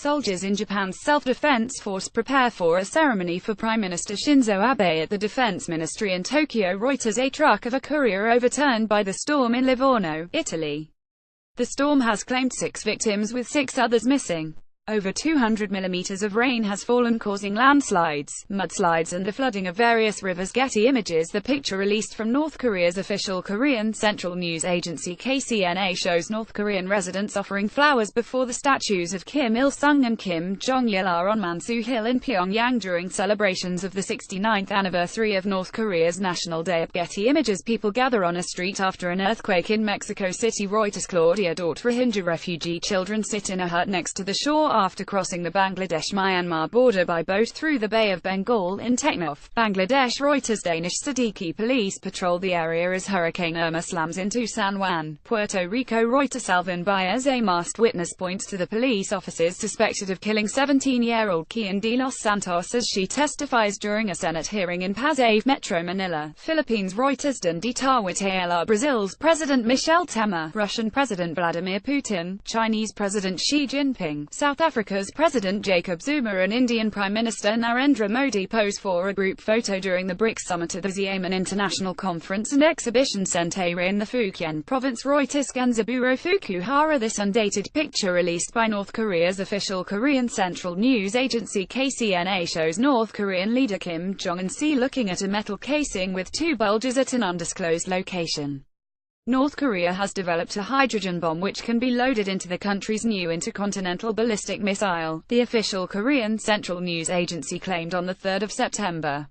soldiers in Japan's self-defense force prepare for a ceremony for Prime Minister Shinzo Abe at the Defense Ministry in Tokyo. Reuters. A truck of a courier overturned by the storm in Livorno, Italy. The storm has claimed 6 victims with 6 others missing. Over 200 millimeters of rain has fallen, causing landslides, mudslides and the flooding of various rivers. Getty Images. The picture released from North Korea's official Korean Central News Agency KCNA shows North Korean residents offering flowers before the statues of Kim Il-sung and Kim Jong-il on Mansu Hill in Pyongyang during celebrations of the 69th anniversary of North Korea's National Day. Getty Images. People gather on a street after an earthquake in Mexico City. Reuters. Claudia Dort. Rohingya refugee children sit in a hut next to the shore after crossing the Bangladesh-Myanmar border by boat through the Bay of Bengal in Teknaf, Bangladesh. Reuters. Danish Siddiqui police patrol the area as Hurricane Irma slams into San Juan, Puerto Rico. Reuters. Alvin Baez, a masked witness, points to the police officers suspected of killing 17-year-old Kian de los Santos as she testifies during a Senate hearing in Pasay, Metro Manila, Philippines. Reuters. Dundee Tawit. Brazil's President Michel Temer, Russian President Vladimir Putin, Chinese President Xi Jinping, South Africa's President Jacob Zuma and Indian Prime Minister Narendra Modi pose for a group photo during the BRICS summit at the Xiamen International Conference and Exhibition Center in the Fujian province. Reuters. Ganzaburo Fukuhara. This undated picture released by North Korea's official Korean Central News Agency KCNA shows North Korean leader Kim Jong-un looking at a metal casing with 2 bulges at an undisclosed location. North Korea has developed a hydrogen bomb which can be loaded into the country's new intercontinental ballistic missile, the official Korean Central News Agency claimed on 3 September.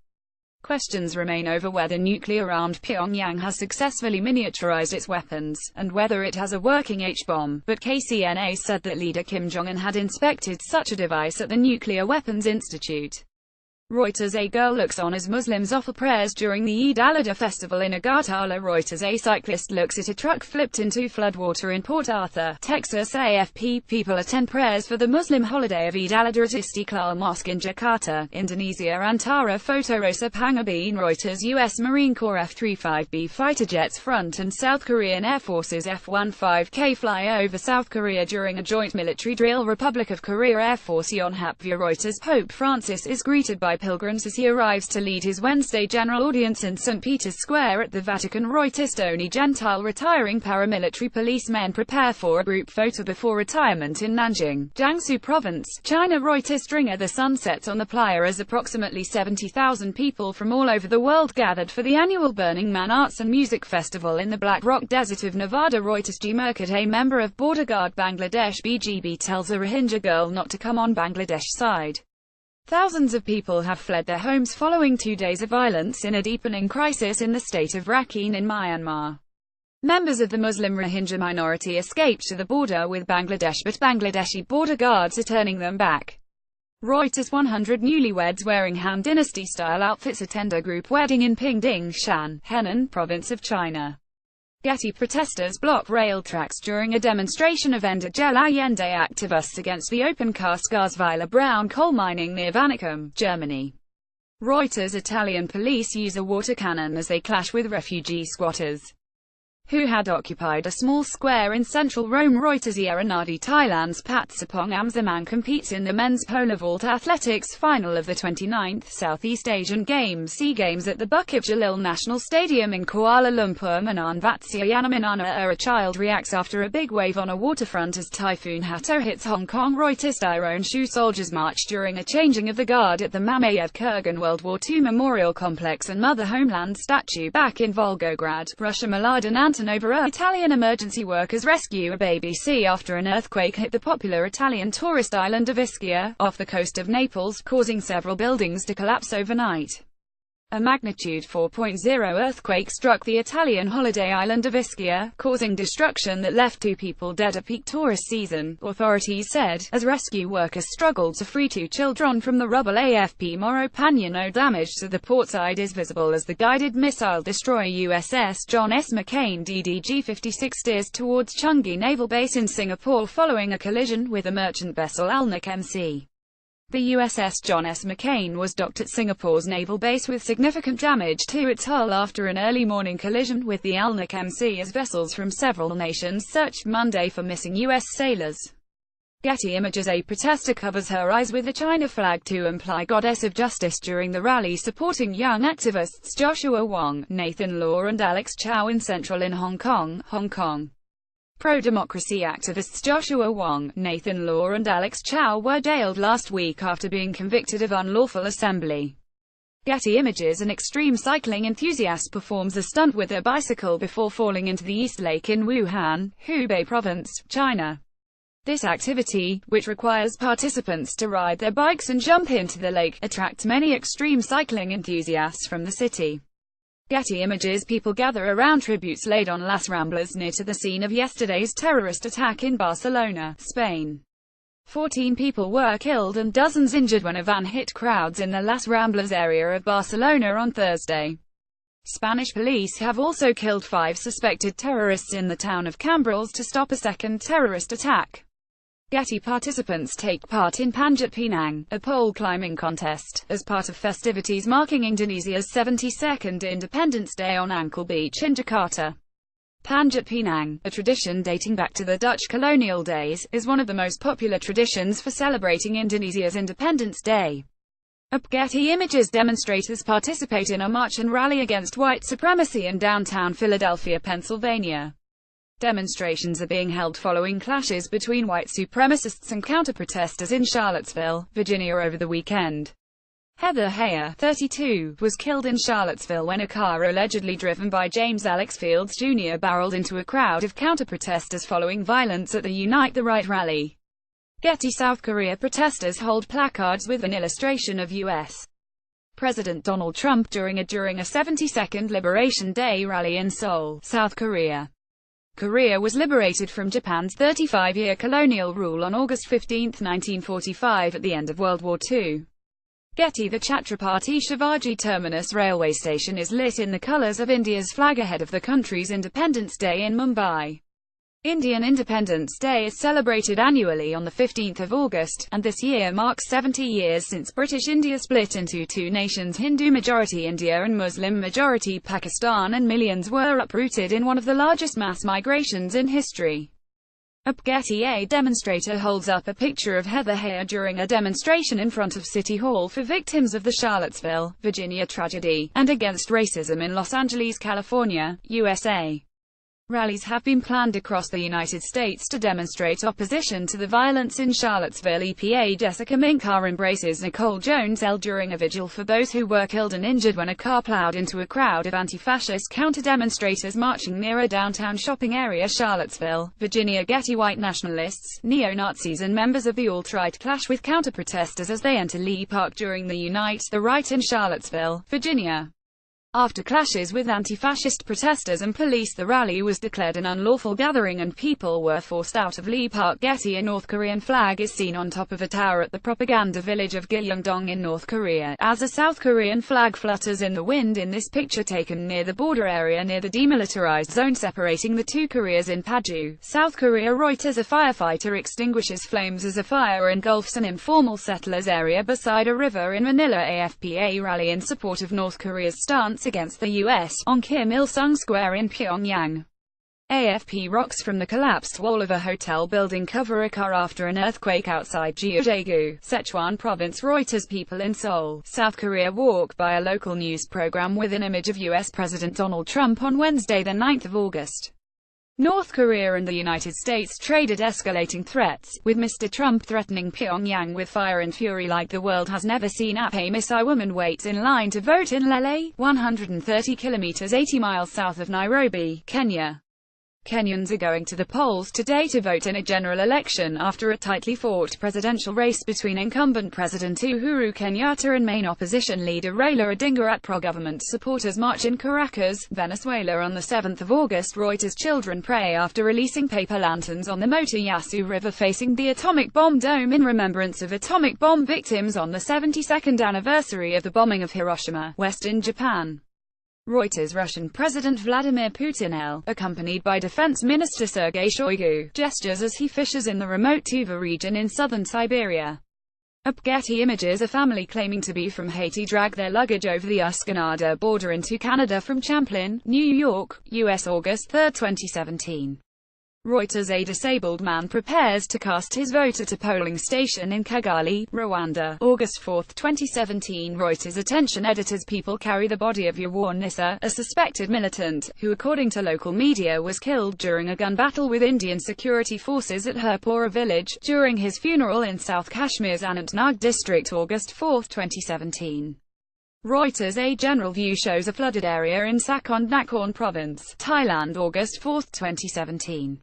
Questions remain over whether nuclear-armed Pyongyang has successfully miniaturized its weapons, and whether it has a working H-bomb, but KCNA said that leader Kim Jong-un had inspected such a device at the Nuclear Weapons Institute. Reuters. A girl looks on as Muslims offer prayers during the Eid al-Adha festival in Agartala. Reuters. A cyclist looks at a truck flipped into floodwater in Port Arthur, Texas. AFP. People attend prayers for the Muslim holiday of Eid al-Adha at Istiqlal Mosque in Jakarta, Indonesia. Antara photo. Rosa Pangabeen. Reuters. U.S. Marine Corps F-35B fighter jets front and South Korean Air Force's F-15K fly over South Korea during a joint military drill. Republic of Korea Air Force Yonhap. Reuters. Pope Francis is greeted by pilgrims as he arrives to lead his Wednesday general audience in St. Peter's Square at the Vatican. Reuters. Tony Gentile. Retiring paramilitary policemen prepare for a group photo before retirement in Nanjing, Jiangsu Province, China. Reuters. Stringer. The sun sets on the playa as approximately 70,000 people from all over the world gathered for the annual Burning Man Arts and Music Festival in the Black Rock Desert of Nevada. Reuters. G. Murkat, a member of Border Guard Bangladesh BGB, tells a Rohingya girl not to come on Bangladesh side. Thousands of people have fled their homes following 2 days of violence in a deepening crisis in the state of Rakhine in Myanmar. Members of the Muslim Rohingya minority escaped to the border with Bangladesh, but Bangladeshi border guards are turning them back. Reuters. 100 newlyweds wearing Han Dynasty-style outfits attend a group wedding in Pingding Shan, Henan Province of China. Getty. Protesters block rail tracks during a demonstration of Ende Gel Allende activists against the open-cast Garzweiler brown coal mining near Vanicum, Germany. Reuters. Italian police use a water cannon as they clash with refugee squatters who had occupied a small square in central Rome. Reuters. Yaranadi. Thailand's Patsapong Amsamang competes in the men's pole vault athletics final of the 29th Southeast Asian Games SEA Games at the Bukit Jalil National Stadium in Kuala Lumpur. Manan Vatsyayana. Manana. A child reacts after a big wave on a waterfront as Typhoon Hato hits Hong Kong. Reuters. Iron Shoe soldiers march during a changing of the guard at the Mamayev Kurgan World War II Memorial Complex and Mother Homeland statue back in Volgograd, Russia. Mladen Antonova. Italian emergency workers rescue a baby sea after an earthquake hit the popular Italian tourist island of Ischia, off the coast of Naples, causing several buildings to collapse overnight. A magnitude 4.0 earthquake struck the Italian holiday island of Ischia, causing destruction that left 2 people dead at peak tourist season, authorities said, as rescue workers struggled to free 2 children from the rubble. AFP. Moro Panyano. Damage to the portside is visible as the guided missile destroyer USS John S. McCain DDG-56 steers towards Changi Naval Base in Singapore following a collision with a merchant vessel Alnic MC. The USS John S. McCain was docked at Singapore's naval base with significant damage to its hull after an early morning collision with the Alnic MC as vessels from several nations searched Monday for missing U.S. sailors. Getty Images. A protester covers her eyes with a China flag to imply goddess of justice during the rally supporting young activists Joshua Wong, Nathan Law and Alex Chow in Central Hong Kong, Hong Kong. Pro-democracy activists Joshua Wong, Nathan Law and Alex Chow were jailed last week after being convicted of unlawful assembly. Getty Images. An extreme cycling enthusiast performs a stunt with a bicycle before falling into the East Lake in Wuhan, Hubei Province, China. This activity, which requires participants to ride their bikes and jump into the lake, attracts many extreme cycling enthusiasts from the city. Getty Images. People gather around tributes laid on Las Ramblas near to the scene of yesterday's terrorist attack in Barcelona, Spain. 14 people were killed and dozens injured when a van hit crowds in the Las Ramblas area of Barcelona on Thursday. Spanish police have also killed 5 suspected terrorists in the town of Cambrils to stop a second terrorist attack. Getty participants take part in Panjat Pinang, a pole climbing contest, as part of festivities marking Indonesia's 72nd Independence Day on Ankle Beach in Jakarta. Panjat Pinang, a tradition dating back to the Dutch colonial days, is one of the most popular traditions for celebrating Indonesia's Independence Day. Getty Images. Demonstrators participate in a march and rally against white supremacy in downtown Philadelphia, Pennsylvania. Demonstrations are being held following clashes between white supremacists and counter-protesters in Charlottesville, Virginia over the weekend. Heather Heyer, 32, was killed in Charlottesville when a car allegedly driven by James Alex Fields Jr. barreled into a crowd of counter-protesters following violence at the Unite the Right rally. Getty. South Korea. Protesters hold placards with an illustration of U.S. President Donald Trump during a 72nd Liberation Day rally in Seoul, South Korea. Korea was liberated from Japan's 35-year colonial rule on August 15, 1945 at the end of World War II. Getty. The Chhatrapati Shivaji Terminus railway station is lit in the colours of India's flag ahead of the country's Independence Day in Mumbai. Indian Independence Day is celebrated annually on the 15th of August, and this year marks 70 years since British India split into two nations, Hindu-majority India and Muslim-majority Pakistan, and millions were uprooted in one of the largest mass migrations in history. Getty. A demonstrator holds up a picture of Heather Heyer during a demonstration in front of City Hall for victims of the Charlottesville, Virginia tragedy, and against racism in Los Angeles, California, USA. Rallies have been planned across the United States to demonstrate opposition to the violence in Charlottesville. EPA Jessica Mincar embraces Nicole Jones L. during a vigil for those who were killed and injured when a car plowed into a crowd of anti-fascist counter-demonstrators marching near a downtown shopping area, Charlottesville, Virginia. Getty. White nationalists, neo-Nazis and members of the alt-right clash with counter-protesters as they enter Lee Park during the Unite the Right in Charlottesville, Virginia. After clashes with anti-fascist protesters and police, the rally was declared an unlawful gathering and people were forced out of Lee Park. Getty. A North Korean flag is seen on top of a tower at the propaganda village of Gyeongdong in North Korea, as a South Korean flag flutters in the wind in this picture taken near the border area near the demilitarized zone separating the two Koreas in Paju, South Korea. Reuters. A firefighter extinguishes flames as a fire engulfs an informal settlers area beside a river in Manila. AFP. A rally in support of North Korea's stance against the U.S. on Kim Il-sung Square in Pyongyang. AFP. Rocks from the collapsed wall of a hotel building cover a car after an earthquake outside Jeodaegu, Sichuan Province. Reuters. People in Seoul, South Korea walk by a local news program with an image of U.S. President Donald Trump on Wednesday, the 9th of August. North Korea and the United States traded escalating threats, with Mr. Trump threatening Pyongyang with fire and fury like the world has never seen. A Miss I woman waits in line to vote in Lele, 130 kilometers 80 miles south of Nairobi, Kenya. Kenyans are going to the polls today to vote in a general election after a tightly fought presidential race between incumbent President Uhuru Kenyatta and main opposition leader Raila Odinga. Pro-government supporters march in Caracas, Venezuela on the 7th of August. Reuters. Children pray after releasing paper lanterns on the Motoyasu River facing the atomic bomb dome in remembrance of atomic bomb victims on the 72nd anniversary of the bombing of Hiroshima, Western Japan. Reuters. Russian President Vladimir Putin L., accompanied by Defense Minister Sergei Shoigu, gestures as he fishes in the remote Tuva region in southern Siberia. Getty Images. A family claiming to be from Haiti dragged their luggage over the Us-Canada border into Canada from Champlain, New York, U.S. August 3, 2017. Reuters: a disabled man prepares to cast his vote at a polling station in Kigali, Rwanda. August 4, 2017. Reuters: attention editors, people carry the body of Yawanisa, a suspected militant, who according to local media was killed during a gun battle with Indian security forces at Herpora village, during his funeral in South Kashmir's Anantnag district. August 4, 2017. Reuters: a general view shows a flooded area in Sakon Nakhon province, Thailand. August 4, 2017.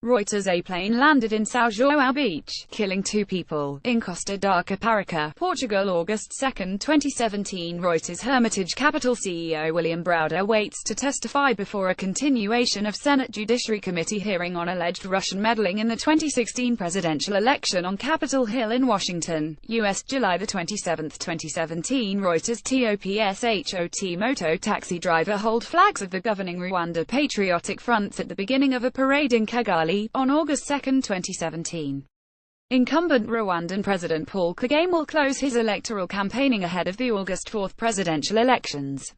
Reuters: a plane landed in São João beach, killing 2 people, in Costa da Caparica, Portugal. August 2, 2017. Reuters: Hermitage Capital CEO William Browder waits to testify before a continuation of Senate Judiciary Committee hearing on alleged Russian meddling in the 2016 presidential election on Capitol Hill in Washington, U.S. July 27, 2017. Reuters: TOPSHOT moto taxi driver hold flags of the governing Rwanda Patriotic Fronts at the beginning of a parade in Kigali on August 2, 2017. Incumbent Rwandan President Paul Kagame will close his electoral campaigning ahead of the August 4 presidential elections,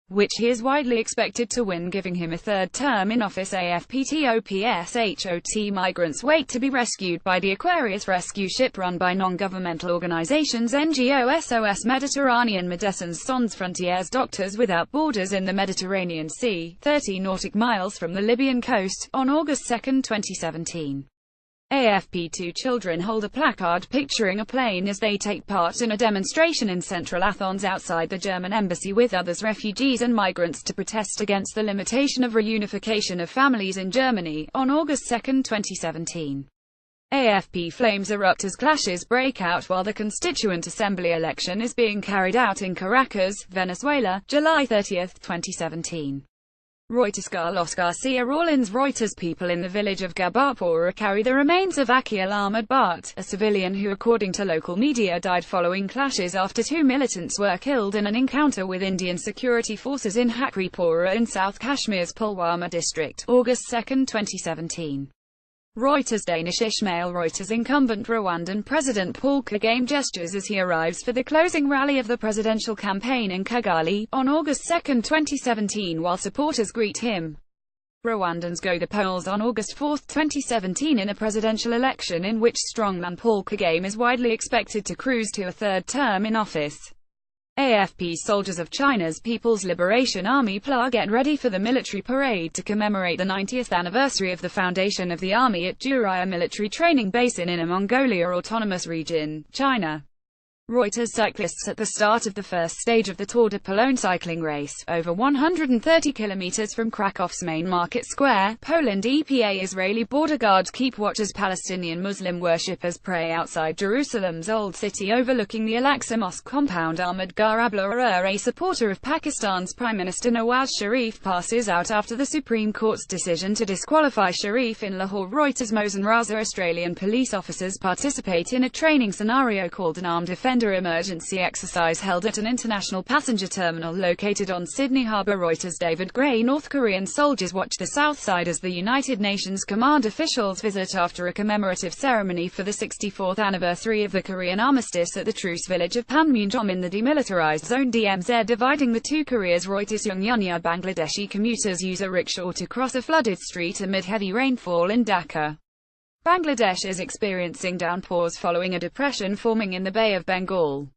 which he is widely expected to win, giving him a third term in office. AFPTOPSHOT migrants wait to be rescued by the Aquarius rescue ship run by non-governmental organizations NGO SOS Mediterranean Médecins Sans Frontières, Doctors Without Borders, in the Mediterranean Sea, 30 nautic miles from the Libyan coast, on August 2, 2017. AFP: 2 children hold a placard picturing a plane as they take part in a demonstration in central Athens outside the German embassy with others refugees and migrants to protest against the limitation of reunification of families in Germany, on August 2, 2017. AFP: flames erupt as clashes break out while the Constituent Assembly election is being carried out in Caracas, Venezuela, July 30, 2017. Reuters: Carlos Garcia Rawlins. Reuters: people in the village of Gabapora carry the remains of Akil Ahmed Bart, a civilian who according to local media died following clashes after 2 militants were killed in an encounter with Indian security forces in Hakripura in South Kashmir's Pulwama district, August 2, 2017. Reuters: Danish Ishmael. Reuters: incumbent Rwandan President Paul Kagame gestures as he arrives for the closing rally of the presidential campaign in Kigali, on August 2, 2017, while supporters greet him. Rwandans go the polls on August 4, 2017, in a presidential election in which strongman Paul Kagame is widely expected to cruise to a third term in office. AFP: soldiers of China's People's Liberation Army PLA get ready for the military parade to commemorate the 90th anniversary of the foundation of the army at Juraya military training base in Inner Mongolia Autonomous Region, China. Reuters: cyclists at the start of the first stage of the Tour de Pologne cycling race, over 130 kilometers from Krakow's main market square, Poland. EPA-Israeli border guards keep watch as Palestinian Muslim worshippers pray outside Jerusalem's Old City overlooking the Al-Aqsa Mosque compound. Ahmed Garabla, a supporter of Pakistan's Prime Minister Nawaz Sharif, passes out after the Supreme Court's decision to disqualify Sharif in Lahore. Reuters: Mohsen Raza. Australian police officers participate in a training scenario called an Armed Defender emergency exercise held at an international passenger terminal located on Sydney Harbour. Reuters: David Gray. North Korean soldiers watch the south side as the United Nations command officials visit after a commemorative ceremony for the 64th anniversary of the Korean armistice at the truce village of Panmunjom in the demilitarized zone DMZ dividing the 2 Koreas. Reuters: Yongnyunya. Bangladeshi commuters use a rickshaw to cross a flooded street amid heavy rainfall in Dhaka. Bangladesh is experiencing downpours following a depression forming in the Bay of Bengal.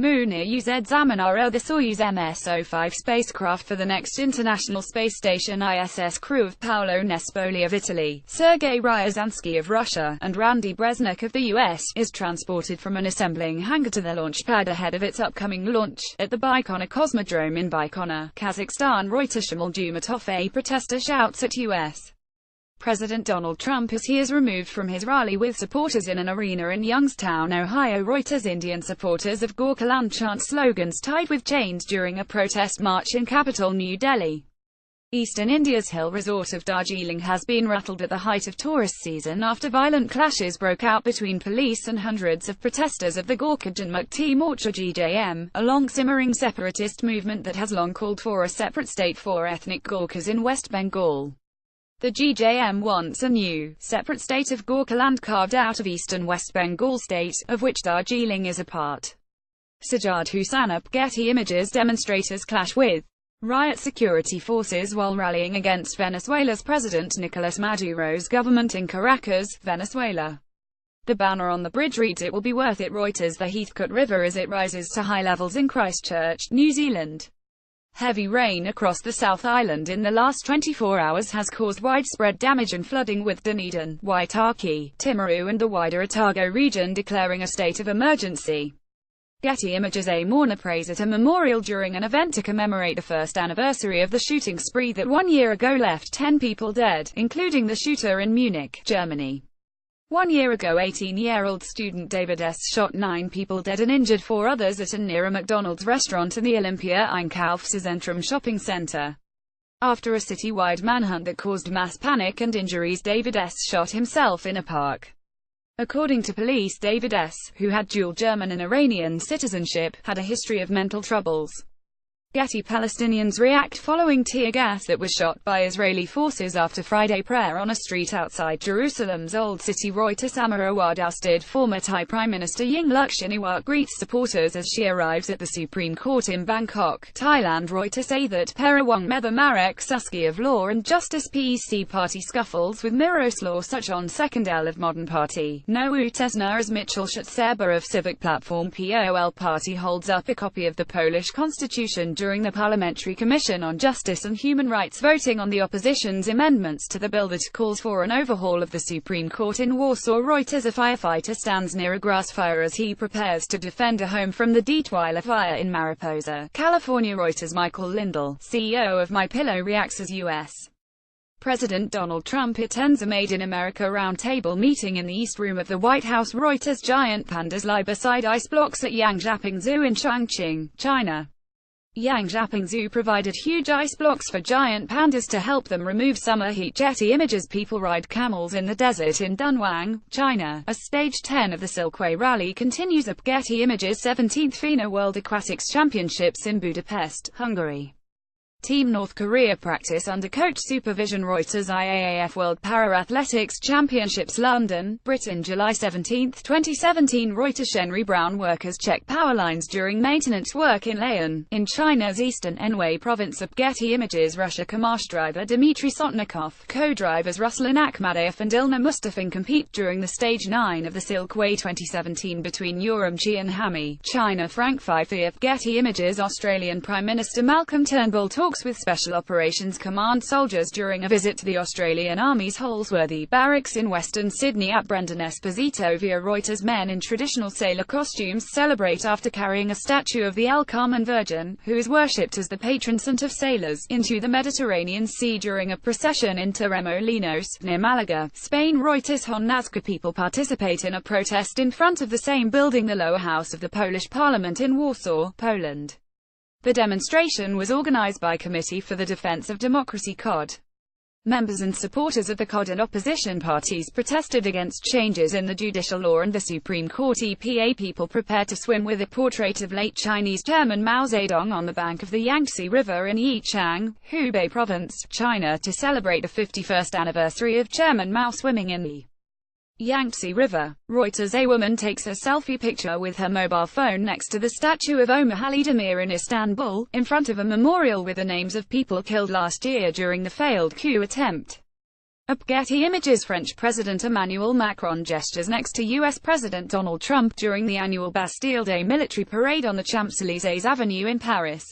Munir UZ Zamanar. The Soyuz MS-05 spacecraft for the next International Space Station ISS crew of Paolo Nespoli of Italy, Sergei Ryazanski of Russia, and Randy Bresnik of the US, is transported from an assembling hangar to the launch pad ahead of its upcoming launch, at the Baikonur Cosmodrome in Baikonur, Kazakhstan. Reuters: Shamal Jumatov. A protester shouts at U.S. President Donald Trump as he is removed from his rally with supporters in an arena in Youngstown, Ohio. Reuters: Indian supporters of Gorkhaland chant slogans tied with chains during a protest march in capital New Delhi. Eastern India's hill resort of Darjeeling has been rattled at the height of tourist season after violent clashes broke out between police and hundreds of protesters of the Gorkha Janmukti Morcha (GJM), a long-simmering separatist movement that has long called for a separate state for ethnic Gorkhas in West Bengal. The GJM wants a new, separate state of Gorkhaland carved out of eastern West Bengal state, of which Darjeeling is a part. Sajad Husanup. Getty Images. Demonstrators clash with riot security forces while rallying against Venezuela's President Nicolas Maduro's government in Caracas, Venezuela. The banner on the bridge reads, "It will be worth it." Reuters. The Heathcote River as it rises to high levels in Christchurch, New Zealand. Heavy rain across the South Island in the last 24 hours has caused widespread damage and flooding, with Dunedin, Waitaki, Timaru and the wider Otago region declaring a state of emergency. Getty Images. A mourner prays at a memorial during an event to commemorate the first anniversary of the shooting spree that 1 year ago left 10 people dead, including the shooter in Munich, Germany. 1 year ago, 18-year-old student David S. shot 9 people dead and injured 4 others at and near a McDonald's restaurant in the Olympia Einkaufszentrum shopping center. After a citywide manhunt that caused mass panic and injuries, David S. shot himself in a park. According to police, David S., who had dual German and Iranian citizenship, had a history of mental troubles. Getty. Palestinians react following tear gas that was shot by Israeli forces after Friday prayer on a street outside Jerusalem's Old City. Reuters. Samar Awad ousted former Thai Prime Minister Yingluck Shinawatra greets supporters as she arrives at the Supreme Court in Bangkok, Thailand. Reuters. Say that Perawang Metha Marek Suski of Law and Justice PEC party scuffles with Miroslaw Suchon Secondel of Modern Party. No Utesna as Mitchell Schutzerber of Civic Platform POL party holds up a copy of the Polish constitution during the Parliamentary Commission on Justice and Human Rights voting on the opposition's amendments to the bill that calls for an overhaul of the Supreme Court in Warsaw. Reuters. A firefighter stands near a grass fire as he prepares to defend a home from the Detweiler fire in Mariposa, California. Reuters. Michael Lindell, CEO of MyPillow, reacts as U.S. President Donald Trump attends a Made in America roundtable meeting in the East Room of the White House. Reuters. Giant pandas lie beside ice blocks at Yangjiaping Zoo in Chongqing, China. Yangjiaping Zoo provided huge ice blocks for giant pandas to help them remove summer heat. Getty Images. People ride camels in the desert in Dunhuang, China, as Stage 10 of the Silkway Rally continues up. Getty Images. 17th FINA World Aquatics Championships in Budapest, Hungary. Team North Korea practice under coach supervision. Reuters. IAAF World Para-Athletics Championships London, Britain, July 17, 2017. Reuters. Shenry Brown workers check power lines during maintenance work in Leon, in China's eastern Anhui province. Of Getty Images. Russia. Kamash driver Dmitry Sotnikov, co-drivers Ruslan Akhmadayev and Ilna Mustafin compete during the Stage 9 of the Silkway 2017 between Urumqi and Hami, China. Frank Fife of Getty Images. Australian Prime Minister Malcolm Turnbull talks with Special Operations Command soldiers during a visit to the Australian Army's Holsworthy Barracks in Western Sydney. At Brendan Esposito via Reuters. Men in traditional sailor costumes celebrate after carrying a statue of the El Carmen Virgin, who is worshipped as the patron saint of sailors, into the Mediterranean Sea during a procession in Torremolinos, near Malaga, Spain. Reuters. Hon Nazca. People participate in a protest in front of the same building, the lower house of the Polish Parliament in Warsaw, Poland. The demonstration was organized by Committee for the Defense of Democracy (COD). Members and supporters of the COD and opposition parties protested against changes in the judicial law and the Supreme Court. EPA. People prepare to swim with a portrait of late Chinese Chairman Mao Zedong on the bank of the Yangtze River in Yichang, Hubei Province, China, to celebrate the 51st anniversary of Chairman Mao swimming in the Yangtze River. Reuters. A woman takes a selfie picture with her mobile phone next to the statue of Omar Ali Demir in Istanbul, in front of a memorial with the names of people killed last year during the failed coup attempt. Up Getty Images. French President Emmanuel Macron gestures next to U.S. President Donald Trump during the annual Bastille Day military parade on the Champs-Élysées Avenue in Paris.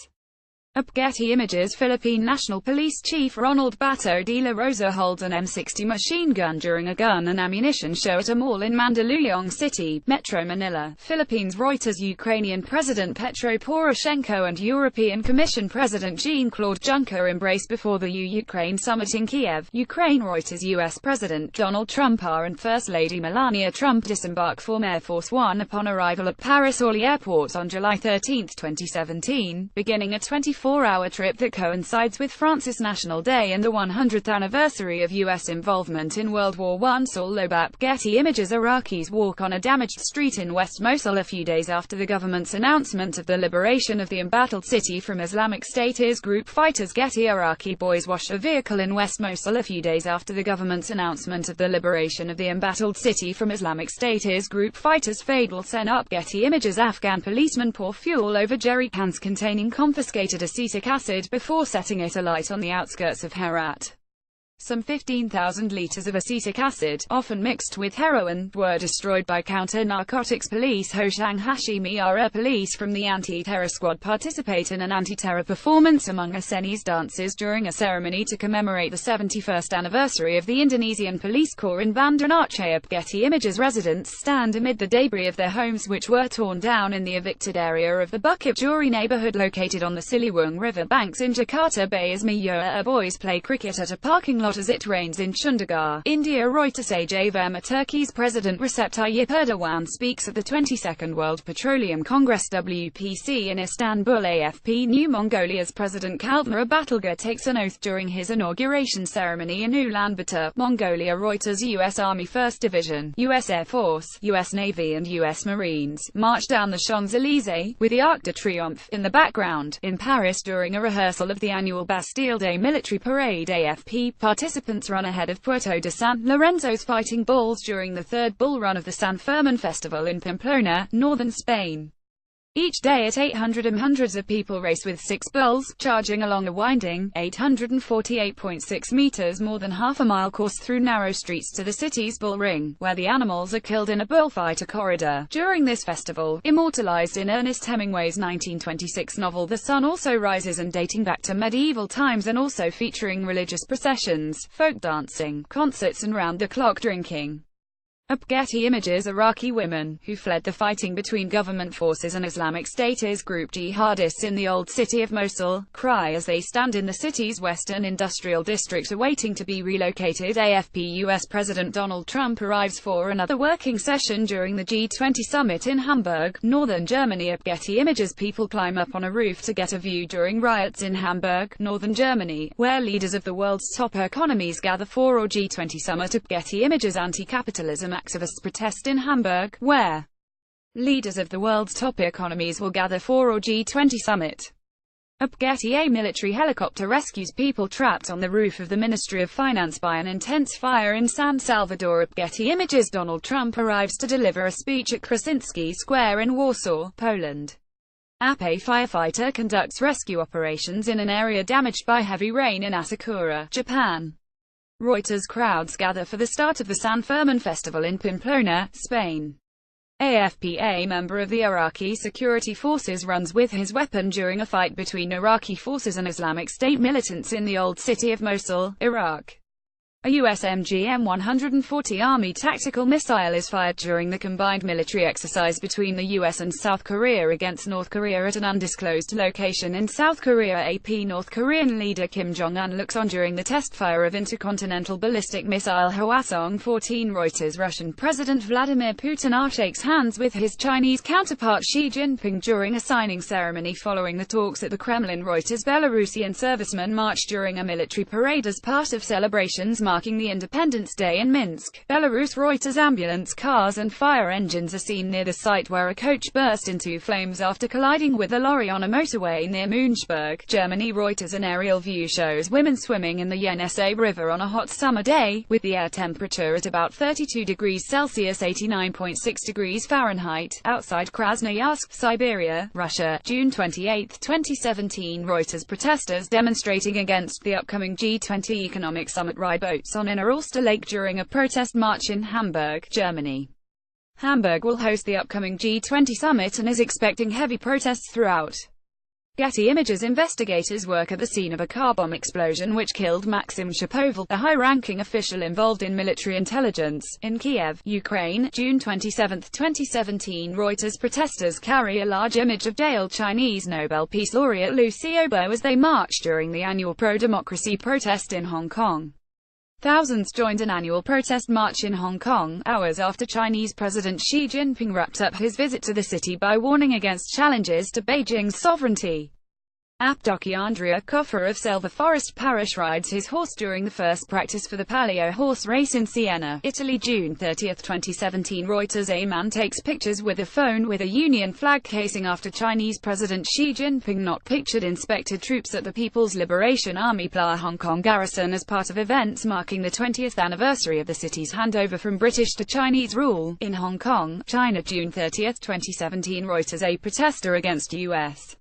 Up Getty Images. Philippine National Police Chief Ronald Bato de la Rosa holds an M60 machine gun during a gun and ammunition show at a mall in Mandaluyong City, Metro Manila, Philippines. Reuters. Ukrainian President Petro Poroshenko and European Commission President Jean-Claude Juncker embrace before the EU-Ukraine summit in Kiev, Ukraine. Reuters. U.S. President Donald Trump and First Lady Melania Trump disembark from Air Force One upon arrival at Paris-Orly Airport on July 13, 2017, beginning a 24-hour trip that coincides with France's National Day and the 100th anniversary of U.S. involvement in World War I. Saul Lobap. Getty Images. Iraqis walk on a damaged street in West Mosul a few days after the government's announcement of the liberation of the embattled city from Islamic State IS group fighters. Getty. Iraqi boys wash a vehicle in West Mosul a few days after the government's announcement of the liberation of the embattled city from Islamic State IS group fighters. Fadel Sen. Up Getty Images. Afghan policemen pour fuel over jerry cans containing confiscated acetic acid, before setting it alight on the outskirts of Herat. Some 15,000 liters of acetic acid, often mixed with heroin, were destroyed by counter-narcotics police. Hoshang Hashimi Ara police from the anti-terror squad participate in an anti-terror performance among Assenis dances during a ceremony to commemorate the 71st anniversary of the Indonesian police corps in Banda Aceh. Getty Images residents stand amid the debris of their homes which were torn down in the evicted area of the Bukit Duri neighborhood located on the Ciliwung River banks in Jakarta Bay as Mioa boys play cricket at a parking lot as it rains in Shundagar, India. Reuters. Ajay Verma. Turkey's President Recep Tayyip Erdogan speaks at the 22nd World Petroleum Congress WPC in Istanbul. AFP. New Mongolia's President Kaldmir Batulga takes an oath during his inauguration ceremony in Ulaanbaatar, Mongolia. Reuters. U.S. Army 1st Division, U.S. Air Force, U.S. Navy and U.S. Marines march down the Champs-Élysées, with the Arc de Triomphe in the background, in Paris during a rehearsal of the annual Bastille Day military parade. AFP. Participants run ahead of Puerto de San Lorenzo's Fighting Bulls during the third bull run of the San Fermin Festival in Pamplona, northern Spain. Each day at 800 am, hundreds of people race with 6 bulls, charging along a winding, 848.6 meters more than half a mile course through narrow streets to the city's bull ring, where the animals are killed in a bullfighter corridor. During this festival, immortalized in Ernest Hemingway's 1926 novel The Sun Also Rises and dating back to medieval times, and also featuring religious processions, folk dancing, concerts and round-the-clock drinking. Getty Images. Iraqi women, who fled the fighting between government forces and Islamic State IS group jihadists in the old city of Mosul, cry as they stand in the city's western industrial district awaiting to be relocated. AFP. U.S. President Donald Trump arrives for another working session during the G20 summit in Hamburg, northern Germany. Getty Images. People climb up on a roof to get a view during riots in Hamburg, northern Germany, where leaders of the world's top economies gather for a G20 summit. Getty Images. Anti-capitalism activists protest in Hamburg, where leaders of the world's top economies will gather for a G20 summit. Getty. A military helicopter rescues people trapped on the roof of the Ministry of Finance by an intense fire in San Salvador. Getty Images. Donald Trump arrives to deliver a speech at Krasinski Square in Warsaw, Poland. A firefighter conducts rescue operations in an area damaged by heavy rain in Asakura, Japan. Reuters. Crowds gather for the start of the San Fermin Festival in Pamplona, Spain. AFP. A member of the Iraqi security forces runs with his weapon during a fight between Iraqi forces and Islamic State militants in the old city of Mosul, Iraq. A U.S. MGM-140 Army tactical missile is fired during the combined military exercise between the U.S. and South Korea against North Korea at an undisclosed location in South Korea. AP. North Korean leader Kim Jong-un looks on during the test fire of intercontinental ballistic missile Hwasong-14. Reuters. Russian President Vladimir Putin shakes hands with his Chinese counterpart Xi Jinping during a signing ceremony following the talks at the Kremlin. Reuters. Belarusian servicemen march during a military parade as part of celebrations marking the Independence Day in Minsk, Belarus. Reuters. Ambulance cars and fire engines are seen near the site where a coach burst into flames after colliding with a lorry on a motorway near Münchberg, Germany. Reuters. An aerial view shows women swimming in the Yenisei River on a hot summer day, with the air temperature at about 32 degrees Celsius (89.6 degrees Fahrenheit), outside Krasnoyarsk, Siberia, Russia, June 28, 2017. Reuters. Protesters demonstrating against the upcoming G20 economic summit ride boats on Inner Ulster Lake during a protest march in Hamburg, Germany. Hamburg will host the upcoming G20 summit and is expecting heavy protests throughout. Getty Images. Investigators work at the scene of a car bomb explosion which killed Maxim Shapoval, a high-ranking official involved in military intelligence, in Kiev, Ukraine, June 27, 2017. Reuters. Protesters carry a large image of jailed Chinese Nobel Peace Laureate Liu Xiaobo as they march during the annual pro-democracy protest in Hong Kong. Thousands joined an annual protest march in Hong Kong, hours after Chinese President Xi Jinping wrapped up his visit to the city by warning against challenges to Beijing's sovereignty. Andrea Coffer of Selva Forest Parish rides his horse during the first practice for the Palio horse race in Siena, Italy. June 30, 2017. Reuters. A man takes pictures with a phone with a Union flag casing after Chinese President Xi Jinping not pictured inspected troops at the People's Liberation Army Playa Hong Kong garrison as part of events marking the 20th anniversary of the city's handover from British to Chinese rule, in Hong Kong, China. June 30, 2017. Reuters. A protester against U.S.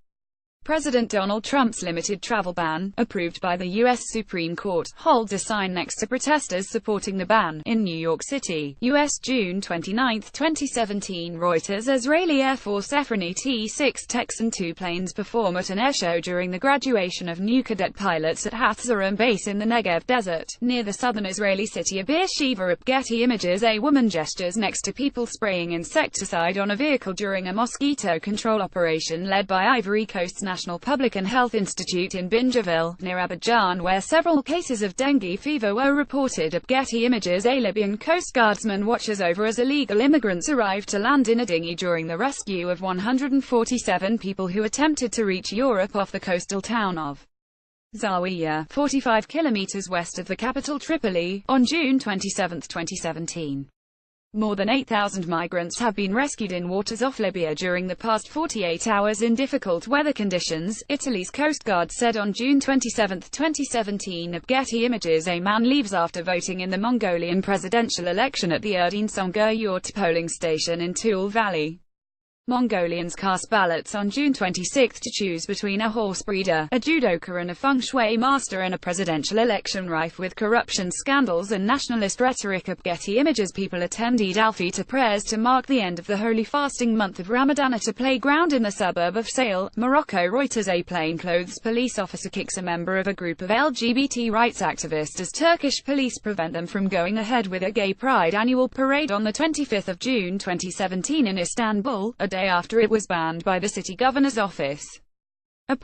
President Donald Trump's limited travel ban, approved by the U.S. Supreme Court, holds a sign next to protesters supporting the ban. In New York City, U.S. June 29, 2017. Reuters. Israeli Air Force Efroni T-6 Texan II planes perform at an airshow during the graduation of new cadet pilots at Hatzarim base in the Negev desert, near the southern Israeli city of Beersheva. Getty Images. A woman gestures next to people spraying insecticide on a vehicle during a mosquito control operation led by Ivory Coast's National Public and Health Institute in Bingerville, near Abidjan, where several cases of dengue fever were reported. Getty Images. A Libyan Coast Guardsman watches over as illegal immigrants arrived to land in a dinghy during the rescue of 147 people who attempted to reach Europe off the coastal town of Zawiya, 45 kilometers west of the capital Tripoli, on June 27, 2017. More than 8,000 migrants have been rescued in waters off Libya during the past 48 hours in difficult weather conditions, Italy's Coast Guard said on June 27, 2017. Getty Images. A man leaves after voting in the Mongolian presidential election at the Erdene Songur Yurt polling station in Tool Valley. Mongolians cast ballots on June 26 to choose between a horse breeder, a judoka and a feng shui master in a presidential election rife with corruption scandals and nationalist rhetoric. Getty Images. People attend Eid al-Fitr prayers to mark the end of the holy fasting month of Ramadan at a playground in the suburb of Sail, Morocco. Reuters. A plainclothes police officer kicks a member of a group of LGBT rights activists as Turkish police prevent them from going ahead with a gay pride annual parade on the 25th of June 2017 in Istanbul, a day after it was banned by the city governor's office.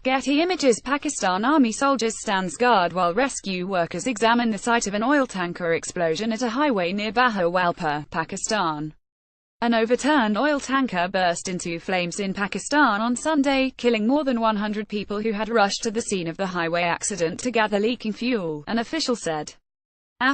Getty Images. Pakistan Army soldiers stands guard while rescue workers examine the site of an oil tanker explosion at a highway near Bahawalpur, Pakistan. An overturned oil tanker burst into flames in Pakistan on Sunday, killing more than 100 people who had rushed to the scene of the highway accident to gather leaking fuel, an official said.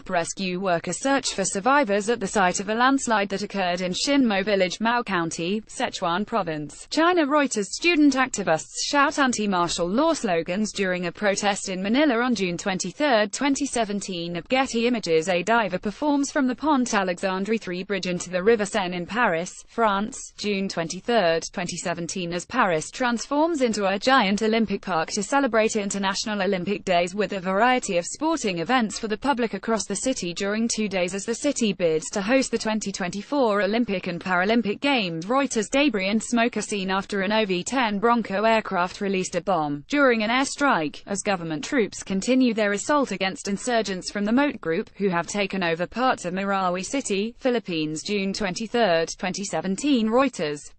Rescue workers search for survivors at the site of a landslide that occurred in Shinmo Village, Mao County, Sichuan Province, China. Reuters. Student activists shout anti-martial law slogans during a protest in Manila on June 23, 2017. Getty Images. A diver performs from the Pont Alexandre 3 bridge into the River Seine in Paris, France, June 23, 2017 as Paris transforms into a giant Olympic park to celebrate International Olympic Days with a variety of sporting events for the public across the city during 2 days as the city bids to host the 2024 Olympic and Paralympic Games. Reuters. Debris and smoke are seen after an OV-10 Bronco aircraft released a bomb during an airstrike, as government troops continue their assault against insurgents from the Moat Group, who have taken over parts of Marawi City, Philippines. June 23, 2017. Reuters.